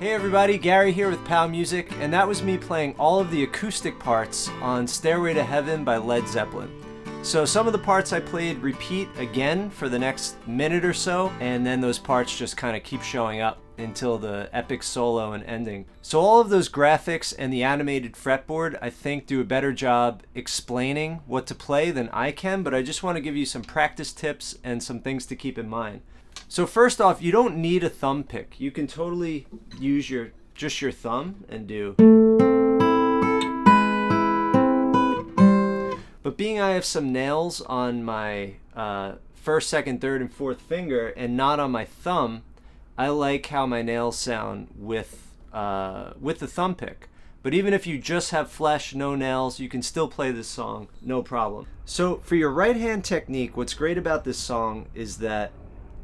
Hey everybody, Gary here with POW Music, and that was me playing all of the acoustic parts on Stairway to Heaven by Led Zeppelin. So some of the parts I played repeat again for the next minute or so, and then those parts just kind of keep showing up until the epic solo and ending. So all of those graphics and the animated fretboard, I think, do a better job explaining what to play than I can, but I just want to give you some practice tips and some things to keep in mind. So first off, you don't need a thumb pick. You can totally use just your thumb and do. But being I have some nails on my first, second, third, and fourth finger and not on my thumb, I like how my nails sound with the thumb pick. But even if you just have flesh, no nails, you can still play this song, no problem. So for your right hand technique, what's great about this song is that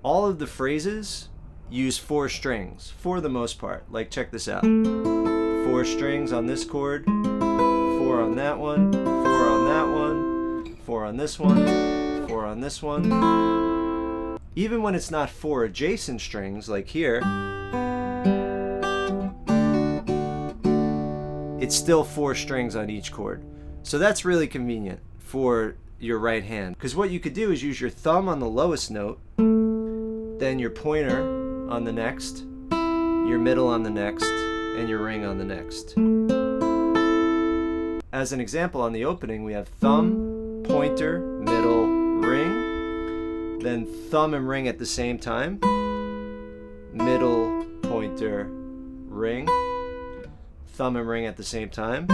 all of the phrases use 4 strings for the most part. Like, check this out. 4 strings on this chord, 4 on that one, 4 on that one, 4 on this one, 4 on this one. Even when it's not 4 adjacent strings, like here, it's still 4 strings on each chord. So that's really convenient for your right hand. Because what you could do is use your thumb on the lowest note, then your pointer on the next, your middle on the next, and your ring on the next. As an example, on the opening, we have thumb, pointer, middle, ring, then thumb and ring at the same time, middle, pointer, ring, thumb and ring at the same time,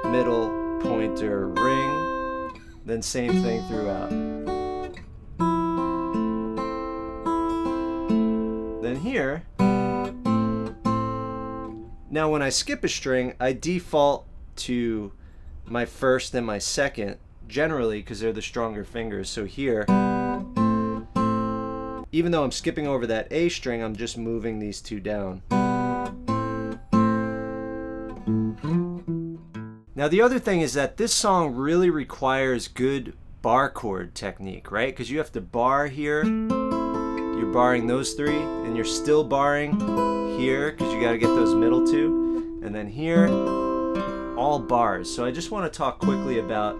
middle, pointer, ring, then same thing throughout. Then here, now when I skip a string, I default to my first and my second, generally because they're the stronger fingers. So here, even though I'm skipping over that A string, I'm just moving these 2 down. Now the other thing is that this song really requires good bar chord technique, right? Because you have to bar here. You're barring those 3, and you're still barring here because you got to get those middle 2, and then here, all bars. So I just want to talk quickly about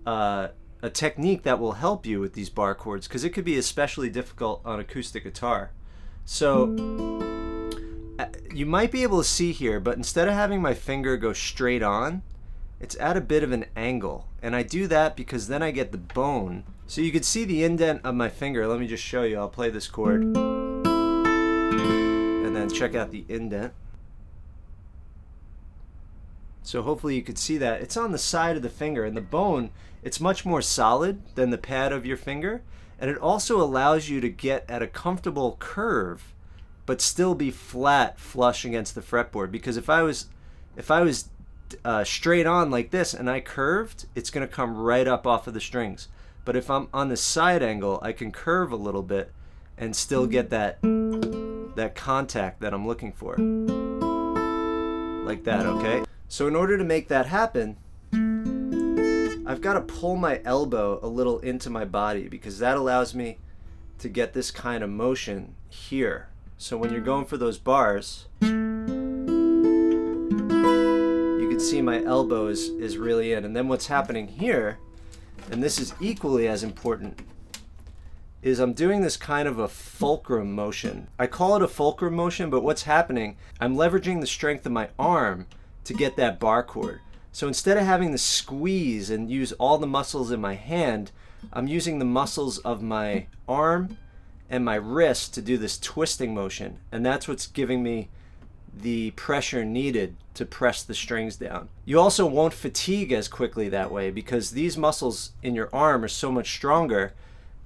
a technique that will help you with these bar chords, because it could be especially difficult on acoustic guitar. So you might be able to see here, but instead of having my finger go straight on, it's at a bit of an angle, and I do that because then I get the bone. So you can see the indent of my finger. Let me just show you. I'll play this chord and then check out the indent. So hopefully you could see that. It's on the side of the finger, and the bone, it's much more solid than the pad of your finger, And it also allows you to get at a comfortable curve, but still be flat, flush against the fretboard. Because if I was straight on like this and I curved, it's going to come right up off of the strings. But if I'm on the side angle, I can curve a little bit and still get that contact that I'm looking for. Like that, okay? So in order to make that happen, I've got to pull my elbow a little into my body, because that allows me to get this kind of motion here. So when you're going for those bars, you can see my elbow is really in. And then what's happening here, and this is equally as important, is I'm doing this kind of a fulcrum motion. I call it a fulcrum motion, but what's happening, I'm leveraging the strength of my arm to get that bar chord. So instead of having to squeeze and use all the muscles in my hand, I'm using the muscles of my arm and my wrist to do this twisting motion. And that's what's giving me the pressure needed to press the strings down. You also won't fatigue as quickly that way, because these muscles in your arm are so much stronger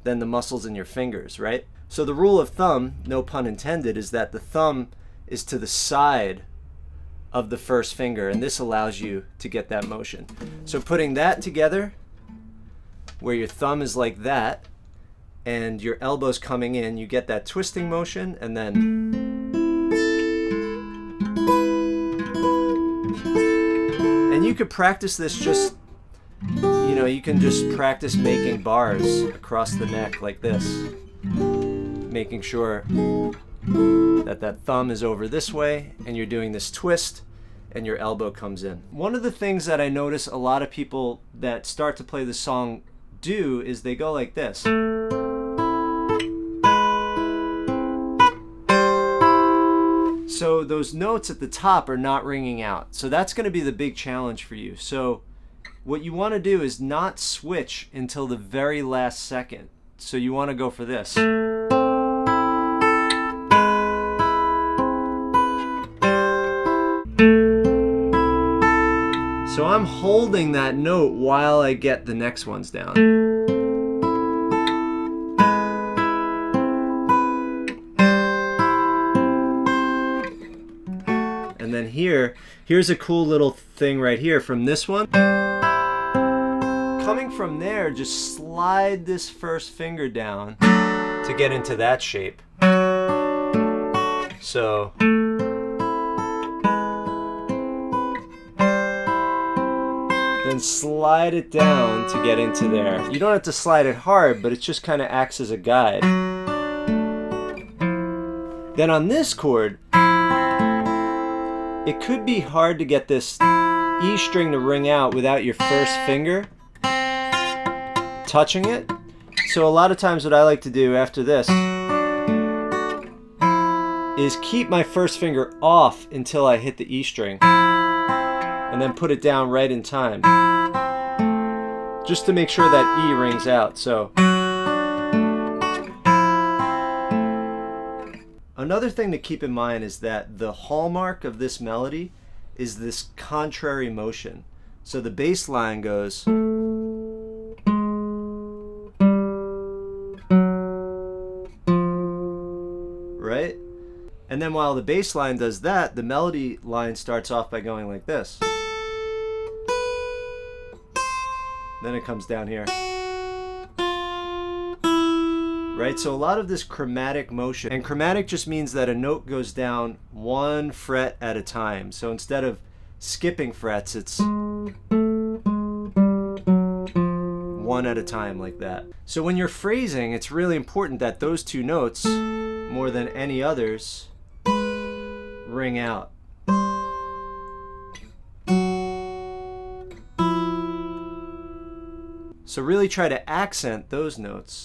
than the muscles in your fingers, right? So the rule of thumb, no pun intended, is that the thumb is to the side of the first finger, and this allows you to get that motion. So putting that together, where your thumb is like that and your elbow's coming in, you get that twisting motion. And then you could practice this just, you can just practice making bars across the neck like this, making sure that that thumb is over this way and you're doing this twist and your elbow comes in. One of the things that I notice a lot of people that start to play the song do is they go like this. So those notes at the top are not ringing out. So that's going to be the big challenge for you. So what you want to do is not switch until the very last second. So you want to go for this. So I'm holding that note while I get the next ones down. And then here's a cool little thing right here from this one. Coming from there, just slide this first finger down to get into that shape. So then slide it down to get into there. You don't have to slide it hard, but it just kind of acts as a guide. Then on this chord, it could be hard to get this E string to ring out without your first finger touching it. So a lot of times what I like to do after this is keep my first finger off until I hit the E string, and then put it down right in time, just to make sure that E rings out. So another thing to keep in mind is that the hallmark of this melody is this contrary motion. So the bass line goes, right? And then while the bass line does that, the melody line starts off by going like this. Then it comes down here. Right? So a lot of this chromatic motion, and chromatic just means that a note goes down one fret at a time. So instead of skipping frets, it's one at a time like that. So when you're phrasing, it's really important that those two notes, more than any others, ring out. So really try to accent those notes.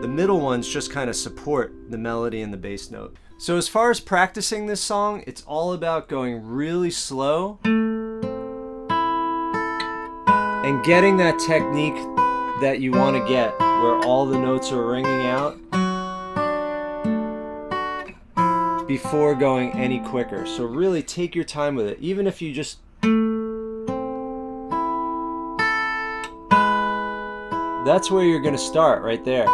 The middle ones just kind of support the melody and the bass note. So as far as practicing this song, it's all about going really slow and getting that technique that you want to get, where all the notes are ringing out, before going any quicker. So really take your time with it. Even if you just That's where you're going to start, right there.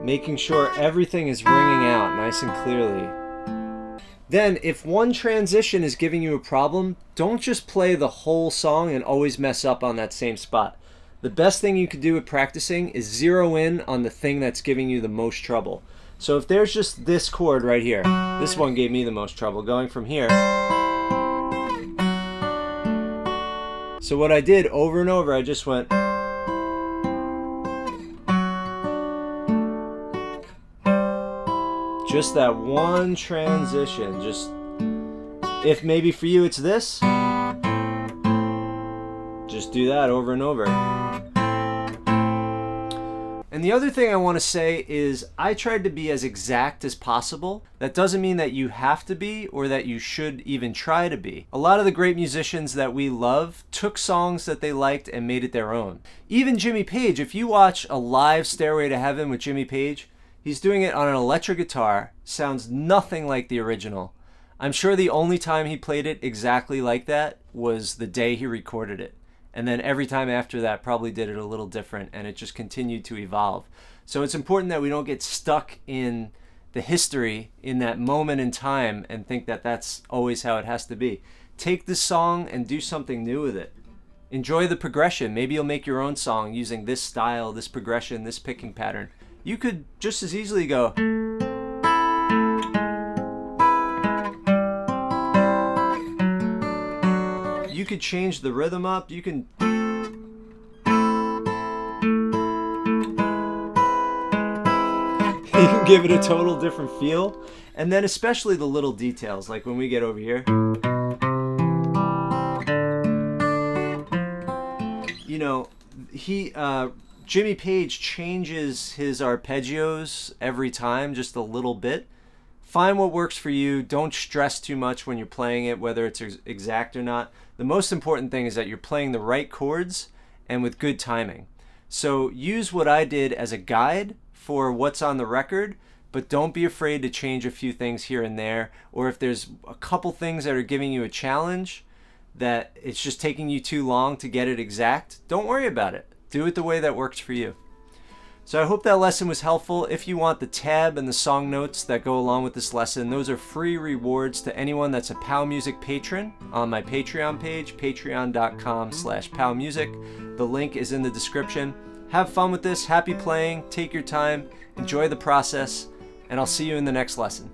Making sure everything is ringing out nice and clearly. Then, if one transition is giving you a problem, don't just play the whole song and always mess up on that same spot. The best thing you could do with practicing is zero in on the thing that's giving you the most trouble. So if there's just this chord right here, this one gave me the most trouble, going from here. So what I did over and over, I just went. Just that one transition. Just, if maybe for you it's this, just do that over and over. And the other thing I want to say is I tried to be as exact as possible. That doesn't mean that you have to be or that you should even try to be. A lot of the great musicians that we love took songs that they liked and made it their own. Even Jimmy Page, if you watch a live Stairway to Heaven with Jimmy Page, he's doing it on an electric guitar, sounds nothing like the original. I'm sure the only time he played it exactly like that was the day he recorded it. And then every time after that probably did it a little different, and it just continued to evolve. So it's important that we don't get stuck in the history in that moment in time and think that that's always how it has to be. Take this song and do something new with it. Enjoy the progression. Maybe you'll make your own song using this style, this progression, this picking pattern. You could just as easily go. You could change the rhythm up. You can. You can give it a total different feel. And then especially the little details, like when we get over here. You know, Jimmy Page changes his arpeggios every time, just a little bit. Find what works for you. Don't stress too much when you're playing it, whether it's exact or not. The most important thing is that you're playing the right chords and with good timing. So use what I did as a guide for what's on the record, but don't be afraid to change a few things here and there. Or if there's a couple things that are giving you a challenge, that it's just taking you too long to get it exact, don't worry about it. Do it the way that works for you. So I hope that lesson was helpful. If you want the tab and the song notes that go along with this lesson, those are free rewards to anyone that's a POW Music patron on my Patreon page, patreon.com/POWmusic. The link is in the description. Have fun with this. Happy playing. Take your time. Enjoy the process. And I'll see you in the next lesson.